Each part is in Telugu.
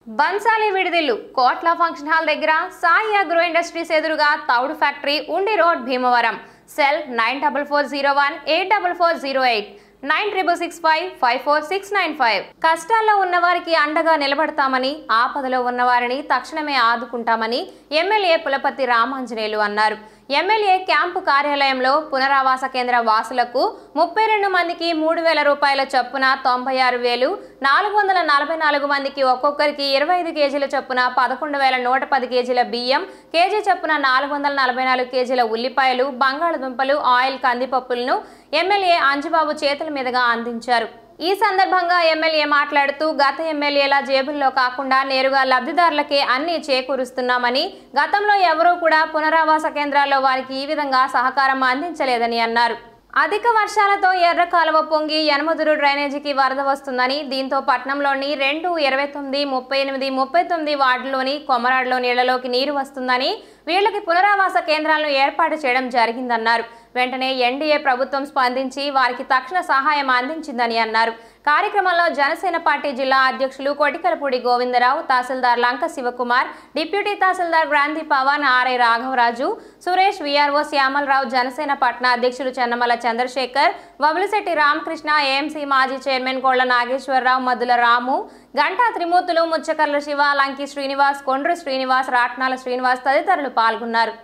బన్సాలి విడిదిల్లు కోట్ల ఫంక్షన్ హాల్ దగ్గర సాయి అగ్రో ఇండస్ట్రీస్ ఎదురుగా తౌడు ఫ్యాక్టరీ ఉండి రోడ్ భీమవరం సెల్ 9440184408 9665544695 కష్టాల్లో ఉన్నవారికి అండగా నిలబడతామని ఆపదలో ఉన్నవారిని తక్షణమే ఆదుకుంటామని ఎమ్మెల్యే పులపర్తి రామాంజనేయులు అన్నారు. ఎమ్మెల్యే క్యాంపు కార్యాలయంలో పునరావాస కేంద్ర వాసులకు 32 మందికి 3000 రూపాయల చొప్పున 96,444 మందికి ఒక్కొక్కరికి 25 కేజీల చొప్పున 11,110 కేజీల బియ్యం, కేజీ చొప్పున 444 కేజీల ఉల్లిపాయలు, బంగాళదుంపలు, ఆయిల్, కందిపప్పులను ఎమ్మెల్యే అంజుబాబు చేతుల మీదుగా అందించారు. ఈ సందర్భంగా ఎమ్మెల్యే మాట్లాడుతూ గత ఎమ్మెల్యేల జేబుల్లో కాకుండా నేరుగా లబ్ధిదారులకే అన్ని చేకూరుస్తున్నామని, గతంలో ఎవరూ కూడా పునరావాస కేంద్రాల్లో వారికి ఈ విధంగా సహకారం అందించలేదని అన్నారు. అధిక వర్షాలతో ఎర్ర కాలువ పొంగి యనమదురు డ్రైనేజీకి వరద వస్తుందని, దీంతో పట్టణంలోని 2, 29, 38, 39 వార్డుల్లోని కొమరాడులో నీళ్లలోకి నీరు వస్తుందని, వీళ్లకి పునరావాస కేంద్రాలను ఏర్పాటు చేయడం జరిగిందన్నారు. వెంటనే ఎన్డీఏ ప్రభుత్వం స్పందించి వారికి తక్షణ సహాయం అందించిందని అన్నారు. కార్యక్రమంలో జనసేన పార్టీ జిల్లా అధ్యక్షులు కొటికలపూడి గోవిందరావు, తహసీల్దార్ లంక శివకుమార్, డిప్యూటీ తహసీల్దార్ గ్రాంధి పవన్, ఆర్ఐ రాఘవరాజు, సురేష్, విఆర్ఓ శ్యామలరావు, జనసేన పట్న అధ్యక్షులు చెన్నమల చంద్రశేఖర్, వబులిశెట్టి రామకృష్ణ, ఏఎంసీ మాజీ చైర్మన్ కోళ్ల నాగేశ్వరరావు, మద్దుల రాము, గంటా త్రిమూర్తులు, ముచ్చకర్ల శివ, లంకి శ్రీనివాస్, కొండ్రు శ్రీనివాస్, రాట్నాల శ్రీనివాస్ తదితరులు పాల్గొన్నారు.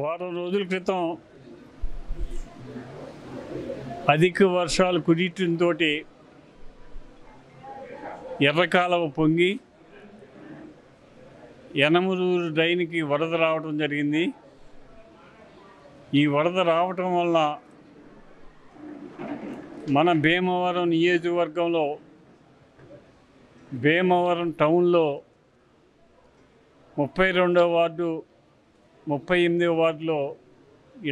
వారం రోజుల క్రితం అధిక వర్షాలు కురియటంతో ఎర్రకాలువ పొంగి యనమదూరు డ్రైన్కి వరద రావడం జరిగింది. ఈ వరద రావటం వల్ల మన భీమవరం నియోజకవర్గంలో భీమవరం టౌన్లో 32వ వార్డు 38వ వార్డులో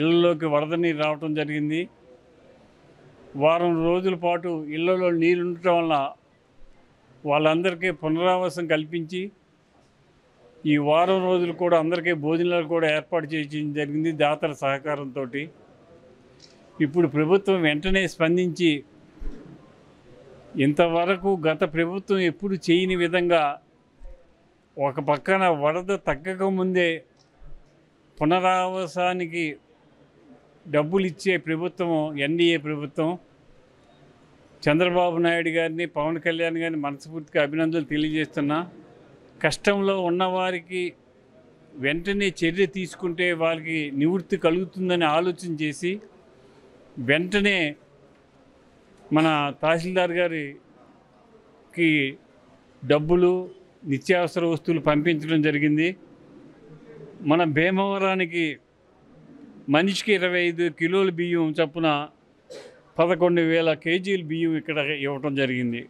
ఇళ్లలోకి వరద నీరు రావటం జరిగింది. వారం రోజుల పాటు ఇళ్లలో నీరు ఉండటం వల్ల వాళ్ళందరికీ పునరావాసం కల్పించి ఈ వారం రోజులు కూడా అందరికీ భోజనాలు కూడా ఏర్పాటు చేయడం జరిగింది దాతల సహకారంతో. ఇప్పుడు ప్రభుత్వం వెంటనే స్పందించి ఇంతవరకు గత ప్రభుత్వం ఎప్పుడు చేయని విధంగా ఒక పక్కన వరద తగ్గకముందే పునరావాసానికి డబ్బులు ఇచ్చే ప్రభుత్వం ఎన్డీఏ ప్రభుత్వం. చంద్రబాబు నాయుడు గారిని, పవన్ కళ్యాణ్ గారిని మనస్ఫూర్తిగా అభినందనలు తెలియజేస్తున్నా. కష్టంలో ఉన్నవారికి వెంటనే చర్య తీసుకుంటే వారికి నివృత్తి కలుగుతుందని ఆలోచన చేసి వెంటనే మన తహసీల్దార్ గారికి డబ్బులు, నిత్యావసర వస్తువులు పంపించడం జరిగింది. మన భీమవరానికి మనిషికి 25 కిలోల బియ్యం చొప్పున 11,000 కేజీల బియ్యం ఇక్కడ ఇవ్వటం జరిగింది.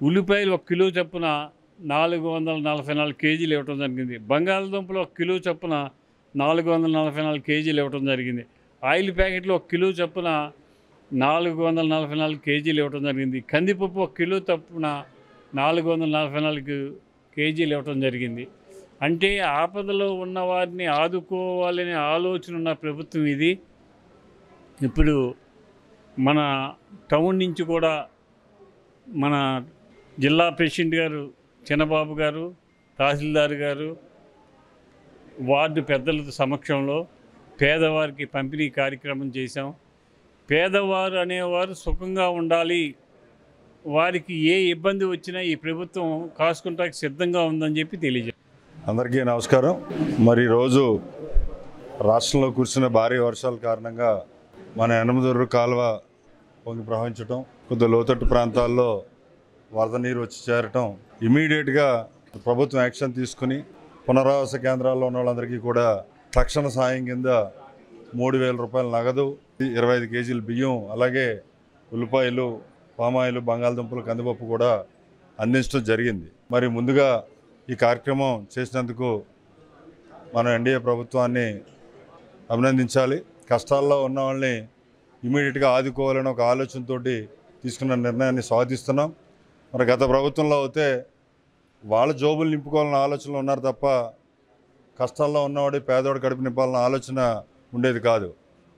ఉల్లిపాయలు 1 కిలో చొప్పున 444 కేజీలు ఇవ్వటం జరిగింది. బంగాళదుంపలు 1 కిలో చొప్పున 444 కేజీలు ఇవ్వటం జరిగింది. ఆయిల్ ప్యాకెట్లు 1 కిలో చొప్పున 444 కేజీలు ఇవ్వటం జరిగింది. కందిపప్పు 1 కిలో చొప్పున 444 కేజీలు ఇవ్వటం జరిగింది. అంటే ఆపదలో ఉన్న వారిని ఆదుకోవాలనే ఆలోచన ఉన్న ప్రభుత్వం ఇది. ఇప్పుడు మన టౌన్ నుంచి కూడా మన జిల్లా ప్రెసిడెంట్ గారు చిన్నబాబు గారు, తహసీల్దార్ గారు, వార్డు పెద్దల సమక్షంలో పేదవారికి పంపిణీ కార్యక్రమం చేశాం. పేదవారు అనేవారు సుఖంగా ఉండాలి, వారికి ఏ ఇబ్బంది వచ్చినా ఈ ప్రభుత్వం కాసుకుంటానికి సిద్ధంగా ఉందని చెప్పి తెలియజేస్తాం. అందరికీ నమస్కారం. మరి ఈరోజు రాష్ట్రంలో కురిసిన భారీ వర్షాల కారణంగా మన యనమదురు కాలువ పొంగి ప్రవహించడం, కొద్ది లోతట్టు ప్రాంతాల్లో వరద నీరు వచ్చి చేరటం, ఇమీడియట్గా ప్రభుత్వం యాక్షన్ తీసుకుని పునరావాస కేంద్రాల్లో ఉన్న వాళ్ళందరికీ కూడా తక్షణ సాయం కింద 3,000 రూపాయల నగదు, 25 కేజీల బియ్యం, అలాగే ఉల్లిపాయలు, పామాయిలు, బంగాళదుంపలు, కందిపప్పు కూడా అందించడం జరిగింది. మరి ముందుగా ఈ కార్యక్రమం చేసినందుకు మనం ఎన్డీఏ ప్రభుత్వాన్ని అభినందించాలి. కష్టాల్లో ఉన్న వాళ్ళని ఇమీడియట్గా ఆదుకోవాలని ఒక ఆలోచనతో తీసుకున్న నిర్ణయాన్ని స్వాగతిస్తున్నాం. మరి గత ప్రభుత్వంలో అయితే వాళ్ళ జోబులు నింపుకోవాలన్న ఆలోచనలో ఉన్నారు తప్ప కష్టాల్లో ఉన్నవాడి పేదవాడు కడుపు నింపాలన్న ఆలోచన ఉండేది కాదు.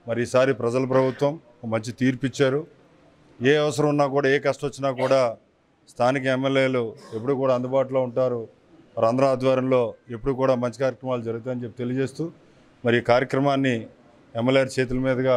మరి ఈసారి ప్రజల ప్రభుత్వం మంచి తీర్పు ఇచ్చారు. ఏ అవసరం ఉన్నా కూడా, ఏ కష్టం వచ్చినా కూడా స్థానిక ఎమ్మెల్యేలు ఎప్పుడు కూడా అందుబాటులో ఉంటారు. మరి అందరూ ఆధ్వర్యంలో ఎప్పుడు కూడా మంచి కార్యక్రమాలు జరుగుతాయని చెప్పి తెలియజేస్తూ మరి ఈ కార్యక్రమాన్ని ఎమ్మెల్యే చేతుల మీదుగా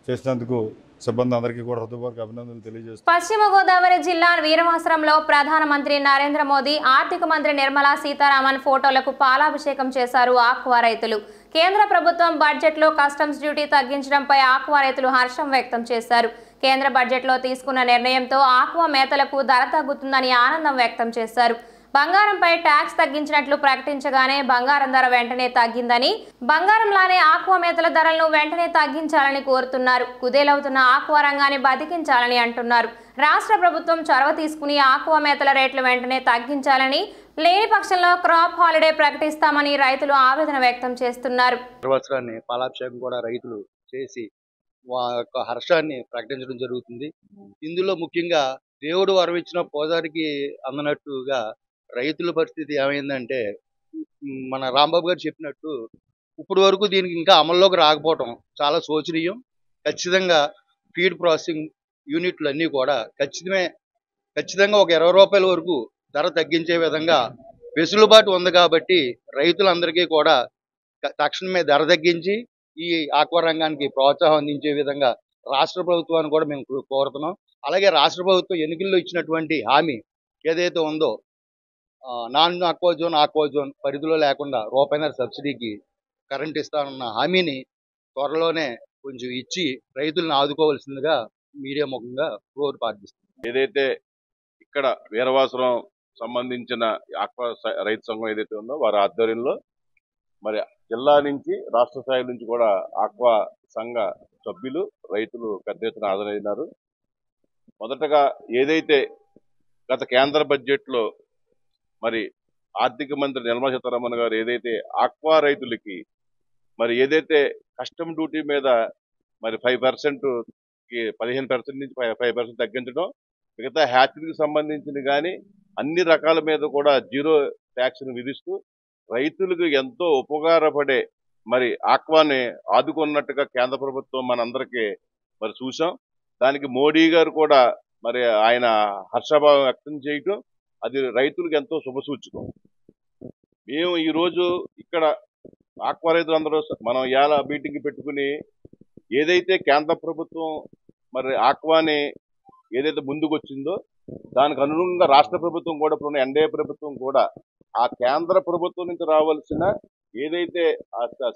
చేసినందుకు సిబ్బంది అందరికీ కూడా హృదయపూర్వక అభినందనలు తెలియజేస్తాను. పశ్చిమ గోదావరి జిల్లా వీరవాసరంలో ప్రధానమంత్రి నరేంద్ర మోదీ, ఆర్థిక మంత్రి నిర్మలా సీతారామన్ ఫోటోలకు పాలాభిషేకం చేశారు ఆక్వా రైతులు. కేంద్ర ప్రభుత్వం బడ్జెట్లో కస్టమ్స్ డ్యూటీ తగ్గించడంపై ఆక్వా రైతులు హర్షం వ్యక్తం చేశారు. కేంద్ర బడ్జెట్లో తీసుకున్న నిర్ణయంతో ఆక్వా మేతలకు ధర తగ్గుతుందని ఆనందం వ్యక్తం చేశారు. బంగారంపై ట్యాక్స్ తగ్గించినట్లు ప్రకటించగానే బంగారం ధర వెంటనే తగ్గిందని, బంగారంలానే ఆక్వా మేతల ధరలను వెంటనే తగ్గించాలని కోరుతున్నారు. కుదేలవుతున్న ఆక్వా రంగాన్ని బతికించాలని అంటున్నారు. రాష్ట్ర ప్రభుత్వం చొరవ తీసుకుని ఆక్వా మేతల రేట్లు వెంటనే తగ్గించాలని, లేని పక్షంలో క్రాప్ హాలిడే ప్రకటిస్తామని రైతులు ఆవేదన వ్యక్తం చేస్తున్నారు. పాలాభిషేకం కూడా రైతులు చేసి యొక్క హర్షాన్ని ప్రకటించడం జరుగుతుంది. ఇందులో ముఖ్యంగా దేవుడు వరమిచ్చిన పోదారికి అందనట్టుగా రైతుల పరిస్థితి ఏమైందంటే, మన రాంబాబు గారు చెప్పినట్టు ఇప్పుడు వరకు దీనికి ఇంకా అమల్లోకి రాకపోవటం చాలా శోచనీయం. ఖచ్చితంగా ఫీడ్ ప్రాసెసింగ్ యూనిట్లు అన్నీ కూడా ఖచ్చితంగా ఒక 20 రూపాయల వరకు ధర తగ్గించే విధంగా వెసులుబాటు ఉంది. కాబట్టి రైతులందరికీ కూడా తక్షణమే ధర తగ్గించి ఈ ఆక్వా రంగానికి ప్రోత్సాహం అందించే విధంగా రాష్ట్ర ప్రభుత్వాన్ని కూడా మేము కోరుతున్నాం. అలాగే రాష్ట్ర ప్రభుత్వం ఎన్నికల్లో ఇచ్చినటువంటి హామీ ఏదైతే ఉందో, నాన్ ఆక్వా జోన్ పరిధిలో లేకుండా రూపాయిన్నర సబ్సిడీకి కరెంట్ ఇస్తానన్న హామీని త్వరలోనే కొంచెం ఇచ్చి రైతులను ఆదుకోవాల్సిందిగా మీడియా ముఖంగా ప్రార్థిస్తున్నాం. ఏదైతే ఇక్కడ వీరవాసరం సంబంధించిన ఆక్వా రైతు సంఘం ఏదైతే ఉందో వారి ఆధ్వర్యంలో మరి జిల్లా నుంచి రాష్ట్ర స్థాయి నుంచి కూడా ఆక్వా సంఘ సభ్యులు రైతులు పెద్ద ఎత్తున హాజరైనారు. మొదటగా ఏదైతే గత కేంద్ర బడ్జెట్లో మరి ఆర్థిక మంత్రి నిర్మలా సీతారామన్ గారు ఏదైతే ఆక్వా రైతులకి మరి ఏదైతే కస్టమ్ డ్యూటీ మీద మరి 5%కి 15% నుంచి 5% తగ్గించడం, మిగతా హ్యాచరీకి సంబంధించిన కానీ అన్ని రకాల మీద కూడా 0 ట్యాక్స్ను విధిస్తూ రైతులకు ఎంతో ఉపకారపడే మరి ఆక్వాని ఆదుకున్నట్టుగా కేంద్ర ప్రభుత్వం మనందరికీ మరి చూసాం. దానికి మోడీ గారు కూడా మరి ఆయన హర్షభావం వ్యక్తం చేయటం అది రైతులకు ఎంతో శుభసూచకం. మేము ఈరోజు ఇక్కడ ఆక్వా రైతులందరూ మనం ఇవాళ మీటింగ్ పెట్టుకుని ఏదైతే కేంద్ర ప్రభుత్వం మరి ఆక్వాని ఏదైతే ముందుకు వచ్చిందో దానికి అనుగుణంగా రాష్ట్ర ప్రభుత్వం కూడా ఇప్పుడు ఎన్డీఏ ప్రభుత్వం కూడా ఆ కేంద్ర ప్రభుత్వం నుంచి రావాల్సిన ఏదైతే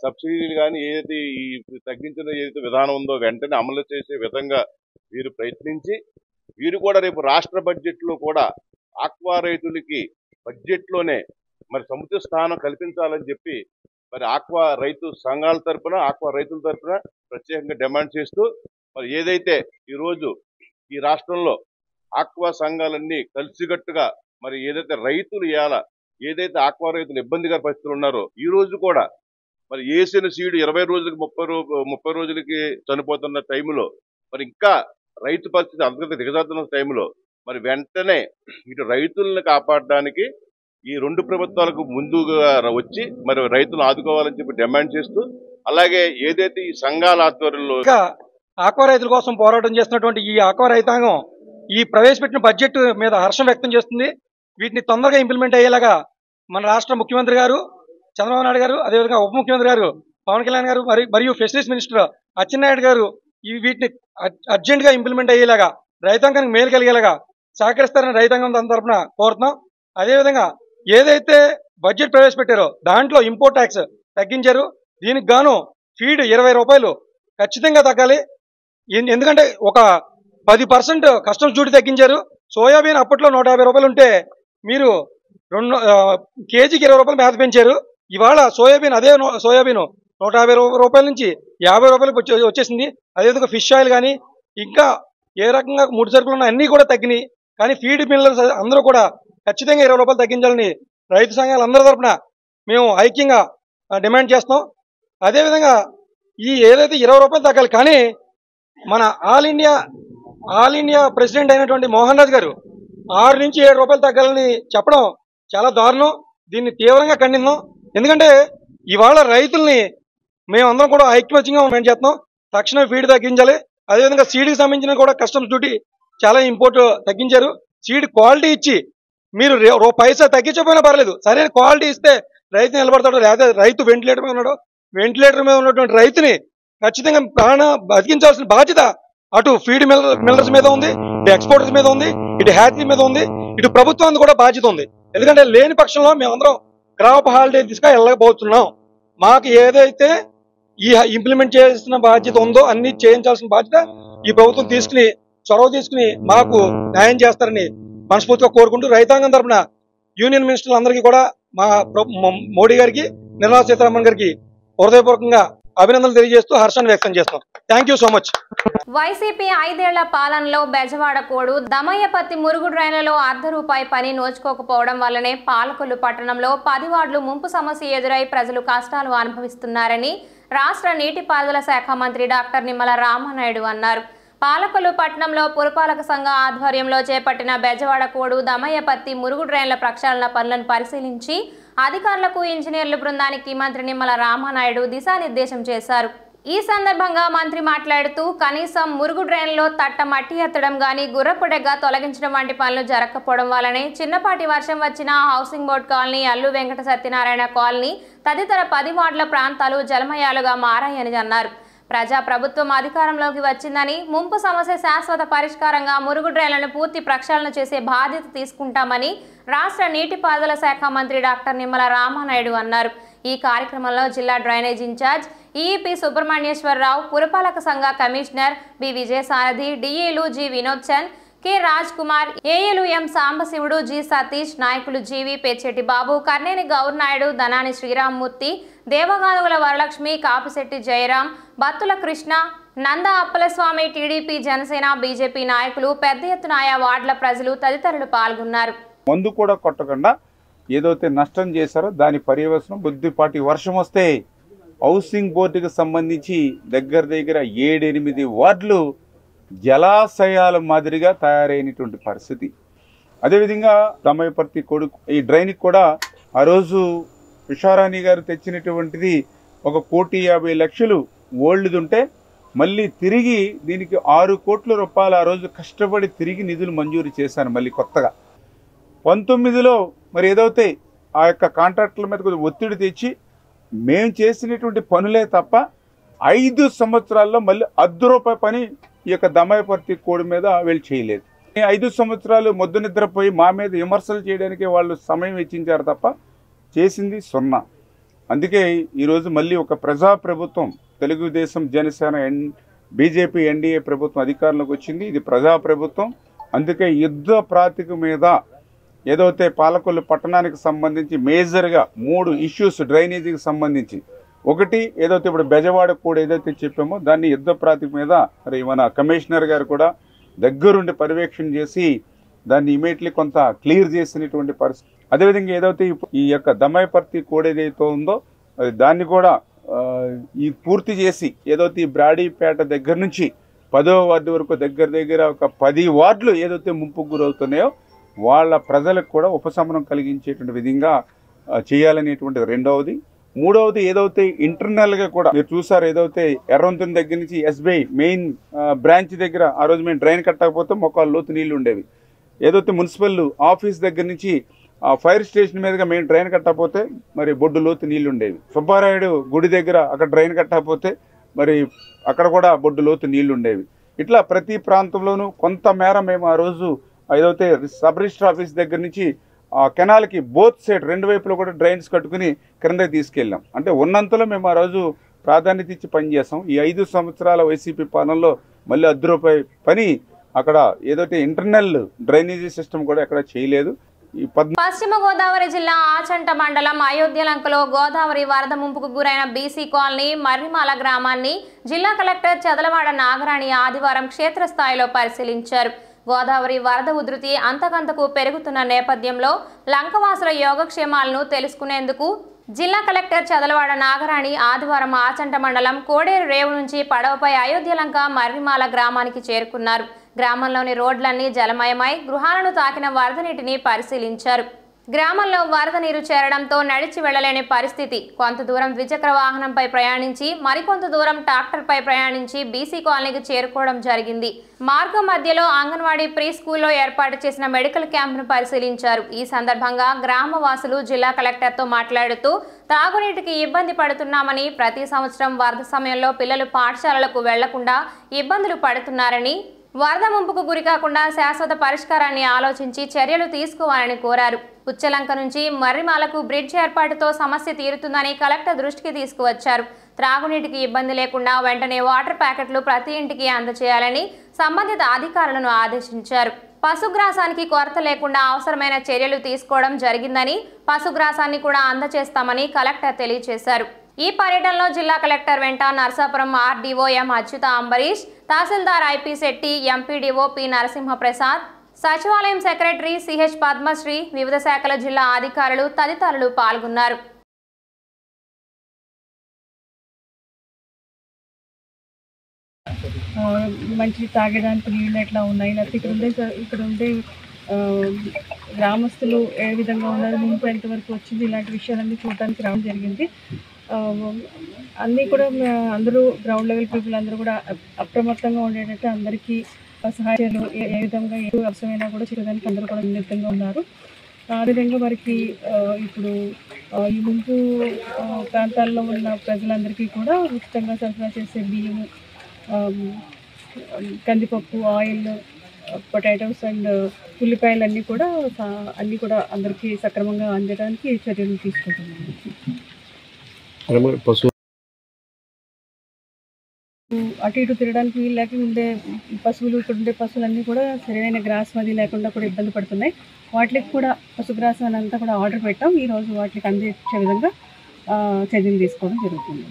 సబ్సిడీలు కానీ ఏదైతే ఈ తగ్గించిన ఏదైతే విధానం ఉందో వెంటనే అమలు చేసే విధంగా వీరు ప్రయత్నించి వీరు కూడా రేపు రాష్ట్ర బడ్జెట్లో కూడా ఆక్వా రైతులకి బడ్జెట్లోనే మరి సముచిత స్థానం కల్పించాలని చెప్పి మరి ఆక్వా రైతు సంఘాల తరఫున ఆక్వా రైతుల తరఫున ప్రత్యేకంగా డిమాండ్ చేస్తూ మరి ఏదైతే ఈరోజు ఈ రాష్ట్రంలో ఆక్వా సంఘాలన్నీ కలిసికట్టుగా మరి ఏదైతే రైతులు ఏదైతే ఆక్వా రైతులు ఇబ్బందికర పరిస్థితులు ఉన్నారో ఈ రోజు కూడా మరి వేసిన సీడ్ 20 రోజులకి 30 రోజులకి చనిపోతున్న టైంలో మరి ఇంకా రైతు పరిస్థితి అంతకంటే దిగజారుతున్న టైంలో మరి వెంటనే ఇటు రైతులను కాపాడడానికి ఈ 2 ప్రభుత్వాలకు ముందుగా వచ్చి మరి రైతులు ఆదుకోవాలని చెప్పి డిమాండ్ చేస్తూ, అలాగే ఏదైతే ఈ సంఘాల ఆధ్వర్యంలో ఆక్వా రైతుల కోసం పోరాటం చేస్తున్నటువంటి ఈ ఆక్వా రైతాంగం ఈ ప్రవేశపెట్టిన బడ్జెట్ మీద హర్షం వ్యక్తం చేస్తుంది. వీటిని తొందరగా ఇంప్లిమెంట్ అయ్యేలాగా మన రాష్ట్ర ముఖ్యమంత్రి గారు చంద్రబాబు నాయుడు గారు, అదేవిధంగా ఉప ముఖ్యమంత్రి గారు పవన్ కళ్యాణ్ గారు మరియు ఫిషరీస్ మినిస్టర్ అచ్చెన్నాయుడు గారు వీటిని అర్జెంట్ గా ఇంప్లిమెంట్ అయ్యేలాగా రైతాంగానికి మేలు కలిగేలాగా సహకరిస్తారని రైతాంగం దాని తరఫున కోరుతున్నాం. అదేవిధంగా ఏదైతే బడ్జెట్ ప్రవేశపెట్టారో దాంట్లో ఇంపోర్ట్ ట్యాక్స్ తగ్గించారు. దీనికి గాను ఫీడ్ 20 రూపాయలు ఖచ్చితంగా తగ్గాలి. ఎందుకంటే ఒక 10% కస్టమ్స్ డ్యూటీ తగ్గించారు. సోయాబీన్ అప్పట్లో 150 రూపాయలు ఉంటే మీరు కేజీకి 20 రూపాయలు మేత పెంచారు. ఇవాళ సోయాబీన్ అదే సోయాబీన్ 150 రూపాయల నుంచి 50 రూపాయలకు వచ్చేసింది. అదేవిధంగా ఫిష్ ఆయిల్ కానీ ఇంకా ఏ రకంగా 3 సరుకులు ఉన్నాయి అన్నీ కూడా తగ్గినాయి. కానీ ఫీడ్ మిల్లర్స్ అందరూ కూడా ఖచ్చితంగా 20 రూపాయలు తగ్గించాలని రైతు సంఘాలు అందరి తరఫున మేము ఐక్యంగా డిమాండ్ చేస్తాం. అదేవిధంగా ఈ ఏదైతే 20 రూపాయలు తగ్గాలి, కానీ మన ఆల్ ఇండియా ప్రెసిడెంట్ అయినటువంటి మోహన్ రాజ్ గారు 6 నుంచి 7 రూపాయలు తగ్గాలని చెప్పడం చాలా దారుణం. దీన్ని తీవ్రంగా ఖండిస్తున్నాం. ఎందుకంటే ఇవాళ రైతుల్ని మేమందరం కూడా ఐక్యమత్యంగా మేము చేస్తున్నాం. తక్షణమే ఫీడ్ తగ్గించాలి. అదేవిధంగా సీడ్కి సంబంధించిన కూడా కస్టమ్స్ డ్యూటీ చాలా ఇంపోర్ట్ తగ్గించారు. సీడ్ క్వాలిటీ ఇచ్చి మీరు పైసా తగ్గించకపోయినా పర్లేదు, సరైన క్వాలిటీ ఇస్తే రైతు నిలబడతాడు. లేదా రైతు వెంటిలేటర్ మీద ఉన్నాడు, వెంటిలేటర్ మీద ఉన్నటువంటి రైతుని ఖచ్చితంగా బతికించాల్సిన బాధ్యత అటు ఫీడ్ మిల్లర్స్ మీద ఉంది, ఇటు ఎక్స్పోర్టర్స్ మీద ఉంది, ఇటు హ్యాచరీ మీద ఉంది, ఇటు ప్రభుత్వానికి కూడా బాధ్యత ఉంది. ఎందుకంటే లేని పక్షంలో మేమందరం క్రాప్ హాలిడే తీసుకు వెళ్ళకపోతున్నాం. మాకు ఏదైతే ఈ ఇంప్లిమెంట్ చేసిన బాధ్యత ఉందో అన్ని చేయించాల్సిన బాధ్యత ఈ ప్రభుత్వం తీసుకుని చొరవ తీసుకుని మాకు న్యాయం చేస్తారని మనస్ఫూర్తిగా కోరుకుంటూ రైతాంగం తరఫున యూనియన్ మినిస్టర్లు అందరికీ కూడా మా మోడీ గారికి, నిర్మలా సీతారామన్ గారికి హృదయపూర్వకంగా అభినందనలు తెలియజేస్తూ హర్షాన్ని వ్యక్తం చేస్తాం. Thank you so much. YCP 5 ఏళ్ల పాలనలో బెజవాడ కోడు, దమయ్యపత్తి మురుగుడు డ్రైన్లలో ₹1 పని నోచుకోకపోవడం వల్లనే పాలకొల్లు పట్టణంలో 10 వార్డులు ముంపు సమస్య ఎదురై ప్రజలు కష్టాలు అనుభవిస్తున్నారని రాష్ట్ర నీటిపారుదల శాఖ మంత్రి డాక్టర్ నిమ్మల రామానాయుడు అన్నారు. పాలకొల్లు పట్టణంలో పురపాలక సంఘ ఆధ్వర్యంలో చేపట్టిన బెజవాడ కోడు, దమయ్యపత్తి మురుగు డ్రైన్ల ప్రక్షాళన పనులను పరిశీలించి అధికారులకు, ఇంజనీర్ల బృందానికి మంత్రి నిమ్మల రామానాయుడు దిశానిర్దేశం చేశారు. ఈ సందర్భంగా మంత్రి మాట్లాడుతూ కనీసం మురుగు డ్రైన్లో తట్ట మట్టి ఎత్తడం గానీ, గుర్రపుడెగ్గా తొలగించడం వంటి పనులు జరగకపోవడం వల్లనే చిన్నపాటి వర్షం వచ్చినా housing board colony, Allu Venkata Satyanarayana colony తదితర 10 వార్డుల ప్రాంతాలు జలమయాలుగా మారాయని అన్నారు. ప్రజా ప్రభుత్వం అధికారంలోకి వచ్చిందని, ముంపు సమస్య శాశ్వత పరిష్కారంగా మురుగు డ్రైన్లను పూర్తి ప్రక్షాళన చేసే బాధ్యత తీసుకుంటామని రాష్ట్ర నీటిపారుదల శాఖ మంత్రి డాక్టర్ నిమ్మల రామానాయుడు అన్నారు. ఈ కార్యక్రమంలో జిల్లా డ్రైనేజ్ ఇన్ఛార్జ్ ఈఈపీ సుబ్రహ్మణ్యేశ్వరరావు, పురపాలక సంఘ కమిషనర్ బి విజయసారథి, డిఏలు జి వినోద్ చంద్, కె రాజ్ కుమార్, ఏఏలు ఎం సాంబశివుడు, జి సతీష్, నాయకులు GV Pechetti Babu, Karneni Gaurnaidu, Dhanani Srirammurthy, Devaganugula Varalakshmi, Kapisetti Jayaram, Battula Krishna, Nanda Appalaswamy, TDP, Janasena, BJP నాయకులు పెద్ద ఎత్తున ఆయా వార్డుల ప్రజలు తదితరులు పాల్గొన్నారు. మందు కూడా కొట్టకుండా ఏదైతే నష్టం చేశారో దాని పర్యవసనం బుద్ధిపాటి వర్షం వస్తే హౌసింగ్ బోర్డుకి సంబంధించి దగ్గర 7-8 వార్డులు జలాశయాల మాదిరిగా తయారైనటువంటి పరిస్థితి. అదేవిధంగా దమయ్యపర్తి కొడుకు ఈ డ్రైన్కి కూడా ఆ రోజు ఉషారాణి గారు తెచ్చినటువంటిది 1,50,00,000 ఓల్డ్ది ఉంటే మళ్ళీ తిరిగి దీనికి 6 కోట్ల రూపాయలు ఆ రోజు కష్టపడి తిరిగి నిధులు మంజూరు చేశాను మళ్ళీ కొత్తగా. 19లో మరి ఏదైతే ఆ యొక్క కాంట్రాక్టుల మీద కొంచెం ఒత్తిడి తెచ్చి మేము చేసినటువంటి పనులే తప్ప 5 సంవత్సరాల్లో మళ్ళీ ₹1 పని ఈ యొక్క దమయ్యపర్తి కోడి మీద వీళ్ళు చేయలేదు. 5 సంవత్సరాలు మొద్దు నిద్రపోయి మా మీద విమర్శలు చేయడానికి వాళ్ళు సమయం వెచ్చించారు తప్ప చేసింది 0. అందుకే ఈరోజు మళ్ళీ ఒక ప్రజాప్రభుత్వం, తెలుగుదేశం, జనసేన, బీజేపీ, ఎన్డీఏ ప్రభుత్వం అధికారంలోకి వచ్చింది. ఇది ప్రజాప్రభుత్వం. అందుకే యుద్ధ ప్రాతిక మీద ఏదైతే పాలకొల్లు పట్టణానికి సంబంధించి మేజర్గా 3 ఇష్యూస్ డ్రైనేజీకి సంబంధించి, ఒకటి ఏదైతే ఇప్పుడు బెజవాడ కూడా ఏదైతే చెప్పామో దాన్ని యుద్ధ ప్రాతిక మీద మరి మన కమిషనర్ గారు కూడా దగ్గరుండి పర్యవేక్షణ చేసి దాన్ని ఇమీడియట్లీ కొంత క్లియర్ చేసినటువంటి పరిస్థితి. అదేవిధంగా ఏదైతే ఈ యొక్క దమయ్యపర్తి కోడ్ ఏదైతే ఉందో అది దాన్ని కూడా ఈ పూర్తి చేసి ఏదైతే ఈ బ్రాడీపేట దగ్గర నుంచి 10వ వార్డు వరకు దగ్గర ఒక 10 వార్డులు ఏదైతే ముంపుకు గురవుతున్నాయో వాళ్ళ ప్రజలకు కూడా ఉపశమనం కలిగించేటువంటి విధంగా చేయాలనేటువంటిది రెండవది. మూడవది ఏదైతే ఇంటర్నల్గా కూడా మీరు చూసారు, ఏదైతే ఎర్రవంతుని దగ్గర నుంచి ఎస్బీఐ మెయిన్ బ్రాంచ్ దగ్గర ఆ రోజు మేము డ్రైన్ కట్టకపోతే మొక్కలు లోతు నీళ్లు ఉండేవి. ఏదైతే మున్సిపల్ ఆఫీస్ దగ్గర నుంచి ఫైర్ స్టేషన్ మీదుగా మేము డ్రైన్ కట్టకపోతే మరి బొడ్డు లోతు నీళ్లు ఉండేవి. సుబ్బారాయుడు గుడి దగ్గర అక్కడ డ్రైన్ కట్టకపోతే మరి అక్కడ కూడా బొడ్డు లోతు నీళ్లు ఉండేవి. ఇట్లా ప్రతి ప్రాంతంలోనూ కొంతమేర మేము ఆ రోజు ఏదైతే సబ్ రిజిస్టర్ ఆఫీస్ దగ్గర నుంచి ఆ కెనాల్కి బోత్ సైడ్ 2 వైపులో కూడా డ్రైన్స్ కట్టుకుని క్రిందకి తీసుకెళ్ళాం. అంటే ఉన్నంతలో మేము ఆ రోజు ప్రాధాన్యత ఇచ్చి పనిచేసాం. ఈ 5 సంవత్సరాల వైసీపీ పాలనలో మళ్ళీ ₹1 పని అక్కడ ఏదైతే ఇంటర్నల్ డ్రైనేజీ సిస్టమ్ కూడా ఎక్కడ చేయలేదు. పశ్చిమ గోదావరి జిల్లా ఆచంట మండలం అయోధ్యలంకలో గోదావరి వరద ముంపుకు గురైన బీసీ కాలనీ మర్రిమాల గ్రామాన్ని జిల్లా కలెక్టర్ చదలవాడ నాగరాణి ఆదివారం క్షేత్రస్థాయిలో పరిశీలించారు. గోదావరి వరద ఉధృతి అంతకంతకు పెరుగుతున్న నేపథ్యంలో లంకవాసుల యోగక్షేమాలను తెలుసుకునేందుకు జిల్లా కలెక్టర్ చదలవాడ నాగరాణి ఆదివారం ఆచంట మండలం కోడేరు రేవు నుంచి పడవపై అయోధ్యలంక మర్రిమాల గ్రామానికి చేరుకున్నారు. గ్రామంలోని రోడ్లన్నీ జలమయమై గృహాలను తాకిన వరద నీటిని పరిశీలించారు. గ్రామంలో వరద నీరు చేరడంతో నడిచి వెళ్లలేని పరిస్థితి. కొంత దూరం ద్విచక్ర వాహనంపై ప్రయాణించి మరికొంత దూరం ట్రాక్టర్పై ప్రయాణించి బీసీ కాలనీకి చేరుకోవడం జరిగింది. మార్గం మధ్యలో అంగన్వాడీ ప్రీ స్కూల్లో ఏర్పాటు చేసిన మెడికల్ క్యాంపును పరిశీలించారు. ఈ సందర్భంగా గ్రామవాసులు జిల్లా కలెక్టర్తో మాట్లాడుతూ తాగునీటికి ఇబ్బంది పడుతున్నామని, ప్రతి సంవత్సరం వరద సమయంలో పిల్లలు పాఠశాలలకు వెళ్లకుండా ఇబ్బందులు పడుతున్నారని, వరద ముంపుకు గురికాకుండా శాశ్వత పరిష్కారాన్ని ఆలోచించి చర్యలు తీసుకోవాలని కోరారు. పుచ్చలంక నుంచి మర్రిమాలకు బ్రిడ్జ్ ఏర్పాటుతో సమస్య తీరుతుందని కలెక్టర్ దృష్టికి తీసుకువచ్చారు. త్రాగునీటికి ఇబ్బంది లేకుండా వెంటనే వాటర్ ప్యాకెట్లు ప్రతి ఇంటికి అందజేయాలని సంబంధిత అధికారులను ఆదేశించారు. పశుగ్రాసానికి కొరత లేకుండా అవసరమైన చర్యలు తీసుకోవడం జరిగిందని, పశుగ్రాసాన్ని కూడా అందజేస్తామని కలెక్టర్ తెలియజేశారు. ఈ పర్యటనలో జిల్లా కలెక్టర్ వెంట Narsapuram RDO M Achyuta Ambarish, tahsildar IP Setty, MPDO P Narasimhaprasad, సచివాలయం సెక్రటరీ సిహెచ్ పద్మశ్రీ, వివిధ శాఖల జిల్లా అధికారులు తదితరులు పాల్గొన్నారు. మంచి తాగడానికి నీళ్ళు ఎట్లా ఉన్నాయి, లేకపోతే ఇక్కడ ఉండే గ్రామస్తులు ఏ విధంగా ఉన్నారు, ముంపు ఎంతవరకు వచ్చింది, ఇలాంటి విషయాలన్నీ చూడడానికి రావడం జరిగింది. అన్నీ కూడా అందరూ గ్రౌండ్ లెవెల్ పీపుల్ అందరూ కూడా అప్రమత్తంగా ఉండేటట్టు అందరికీ సహాయాలు ఏ విధంగా ఏ అవసరమైనా కూడా చేయడానికి అందరూ కూడా నిర్ణయంగా ఉన్నారు. ఆ విధంగా వారికి ఇప్పుడు ఈ ముంపు ప్రాంతాల్లో ఉన్న ప్రజలందరికీ కూడా ఉచితంగా సరఫరా చేసే బియ్యం, కందిపప్పు, ఆయిల్, పొటాటోస్ అండ్ ఉల్లిపాయలు అన్నీ కూడా అందరికీ సక్రమంగా అందడానికి చర్యలు తీసుకుంటున్నాము. అటు ఇటు తిరగడానికి వీలు లేక ఉండే పశువులు, ఇక్కడ ఉండే పశువులన్నీ కూడా సరైన గ్రాస్ అది లేకుండా కూడా ఇబ్బంది పడుతున్నాయి. వాటికి కూడా పశుగ్రాసం అంతా కూడా ఆర్డర్ పెట్టాం. ఈరోజు వాటికి అందించే విధంగా చర్యలు తీసుకోవడం జరుగుతుంది.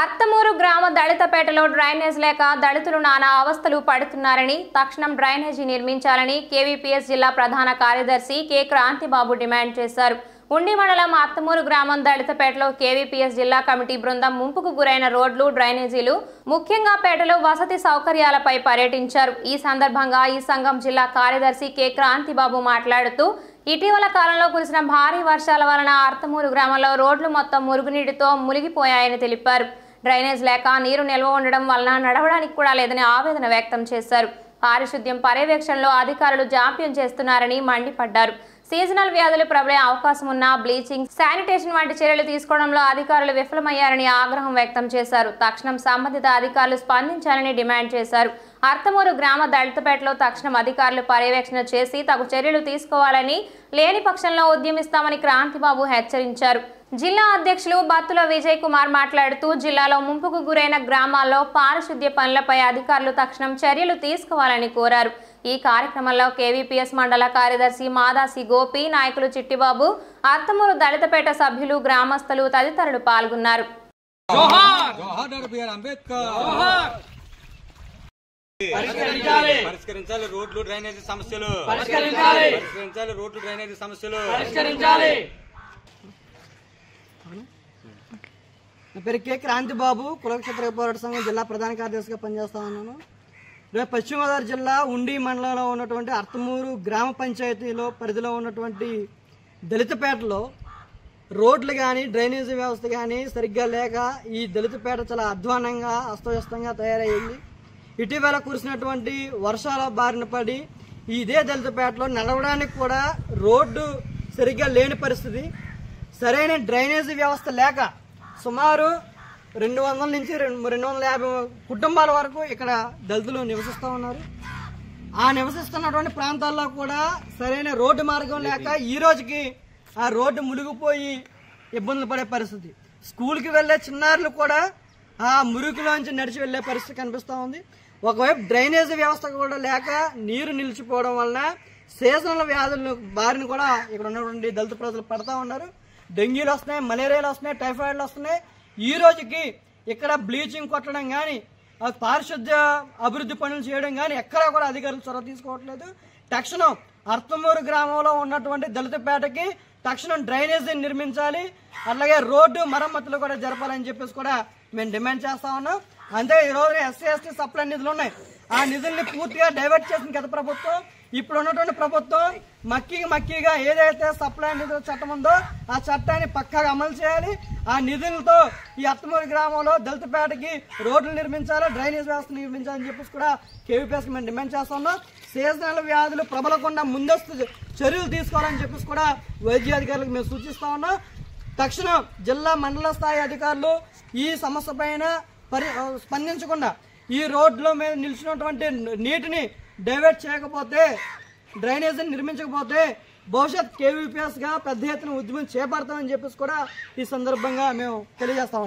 అర్తమూరు గ్రామ దళితపేటలో డ్రైనేజ్ లేక దళితులు నానా అవస్థలు పడుతున్నారని, తక్షణం డ్రైనేజీ నిర్మించాలని కేవీపీఎస్ జిల్లా ప్రధాన కార్యదర్శి కె క్రాంతిబాబు డిమాండ్ చేశారు. ఉండి మండలం అర్తమూరు గ్రామం దళితపేటలో కేవీపీఎస్ జిల్లా కమిటీ బృందం ముంపుకు గురైన రోడ్లు, డ్రైనేజీలు, ముఖ్యంగా పేటలో వసతి సౌకర్యాలపై పర్యటించారు. ఈ సందర్భంగా ఈ సంఘం జిల్లా కార్యదర్శి కె క్రాంతిబాబు మాట్లాడుతూ ఇటీవల కాలంలో కురిసిన భారీ వర్షాల వలన అర్తమూరు గ్రామంలో రోడ్లు మొత్తం మురుగునీటితో మునిగిపోయాయని తెలిపారు. డ్రైనేజ్ లేక నీరు నిల్వ ఉండడం వలన నడవడానికి కూడా లేదని ఆవేదన వ్యక్తం చేశారు. పారిశుద్ధ్యం పర్యవేక్షణలో అధికారులు జాప్యం చేస్తున్నారని మండిపడ్డారు. సీజనల్ వ్యాధులు ప్రబలే అవకాశం ఉన్న బ్లీచింగ్, శానిటేషన్ వంటి చర్యలు తీసుకోవడంలో అధికారులు విఫలమయ్యారని ఆగ్రహం వ్యక్తం చేశారు. తక్షణం సంబంధిత అధికారులు స్పందించాలని డిమాండ్ చేశారు. అర్తమూరు గ్రామ దళితపేటలో తక్షణం అధికారులు పర్యవేక్షణ చేసి తగు చర్యలు తీసుకోవాలని, లేని పక్షంలో ఉద్యమిస్తామని క్రాంతిబాబు హెచ్చరించారు. జిల్లా అధ్యక్షులు బత్తుల విజయ్ కుమార్ మాట్లాడుతూ జిల్లాలో ముంపుకు గురైన గ్రామాల్లో పారిశుద్ధ్య పనులపై అధికారులు తక్షణం చర్యలు తీసుకోవాలని కోరారు. ఈ కార్యక్రమంలో కేవీపీఎస్ మండల కార్యదర్శి మాదాసి గోపి, నాయకులు చిట్టిబాబు, అర్తమూరు దళితపేట సభ్యులు, గ్రామస్తులు తదితరులు పాల్గొన్నారు. పరిష్కరించాలి రోడ్లు డ్రైనేజీ సమస్యలు, పరిష్కరించాలి రోడ్లు డ్రైనేజీ సమస్యలు, పరిష్కరించాలి. నా పేరు కె క్రాంతిబాబు, కులక్షేత్ర పోరాట సంఘం జిల్లా ప్రధాన కార్యదర్శిగా పనిచేస్తా ఉన్నాను. రేపు పశ్చిమ గోదావరి జిల్లా ఉండి మండలంలో ఉన్నటువంటి అర్తమూరు గ్రామ పంచాయతీలో పరిధిలో ఉన్నటువంటి దళితపేటలో రోడ్లు కానీ డ్రైనేజీ వ్యవస్థ కానీ సరిగ్గా లేక ఈ దళితపేట చాలా అధ్వానంగా అస్తవ్యస్తంగా తయారయ్యింది. ఇటీవల కురిసినటువంటి వర్షాల బారిన పడి ఇదే దళితపేటలో నడవడానికి కూడా రోడ్డు సరిగ్గా లేని పరిస్థితి, సరైన డ్రైనేజీ వ్యవస్థ లేక సుమారు 200 నుంచి 250 కుటుంబాల వరకు ఇక్కడ దళితులు నివసిస్తూ ఉన్నారు. ఆ నివసిస్తున్నటువంటి ప్రాంతాల్లో కూడా సరైన రోడ్డు మార్గం లేక ఈ రోజుకి ఆ రోడ్డు మునిగిపోయి ఇబ్బందులు పడే పరిస్థితి. స్కూల్కి వెళ్లే చిన్నారులు కూడా ఆ మురుగులోంచి నడిచి వెళ్లే పరిస్థితి కనిపిస్తూ ఉంది. ఒకవైపు డ్రైనేజీ వ్యవస్థ కూడా లేక నీరు నిలిచిపోవడం వలన సీజనల్ వ్యాధుల బారిన కూడా ఇక్కడ ఉన్నటువంటి దళిత ప్రజలు పడతా ఉన్నారు. డెంగీలు వస్తున్నాయి, మలేరియాలు వస్తున్నాయి, టైఫాయిడ్లు వస్తున్నాయి. ఈ రోజుకి ఇక్కడ బ్లీచింగ్ కొట్టడం కానీ, పారిశుద్ధ్య అభివృద్ధి పనులు చేయడం కానీ ఎక్కడా కూడా అధికారులు చొరవ తీసుకోవట్లేదు. తక్షణం అర్తమూరు గ్రామంలో ఉన్నటువంటి దళితపేటకి తక్షణం డ్రైనేజీ నిర్మించాలి, అలాగే రోడ్డు మరమ్మతులు కూడా జరపాలని చెప్పేసి కూడా మేము డిమాండ్ చేస్తా ఉన్నాం. అంతే ఈ రోజున ఎస్సీ ఎస్టీ సప్లై నిధులు ఉన్నాయి, ఆ నిధుల్ని పూర్తిగా డైవర్ట్ చేసిన గత ప్రభుత్వం. ఇప్పుడు ఉన్నటువంటి ప్రభుత్వం మక్కిగా ఏదైతే సప్లై నిధుల చట్టం ఉందో ఆ చట్టాన్ని పక్కాగా అమలు చేయాలి. ఆ నిధులతో ఈ అత్తమూరు గ్రామంలో దళితపేటకి రోడ్లు నిర్మించాలి, డ్రైనేజ్ వ్యవస్థ నిర్మించాలని చెప్పేసి కూడా కేవీపీఎస్కి మేము డిమాండ్ చేస్తున్నాం. సీజనల్ వ్యాధులు ప్రబలకుండా ముందస్తు చర్యలు తీసుకోవాలని చెప్పేసి కూడా వైద్యాధికారులకు మేము సూచిస్తా ఉన్నాం. తక్షణం జిల్లా మండల స్థాయి అధికారులు ఈ సమస్య పైన స్పందించకుండా ఈ రోడ్ల మీద నిలిచినటువంటి నీటిని డైవర్ట్ చేయకపోతే, డ్రైనేజీని నిర్మించకపోతే భవిష్యత్ కేవీపీఎస్గా పెద్ద ఎత్తున ఉద్యమం చేపడతామని చెప్పేసి కూడా ఈ సందర్భంగా మేము తెలియజేస్తాం.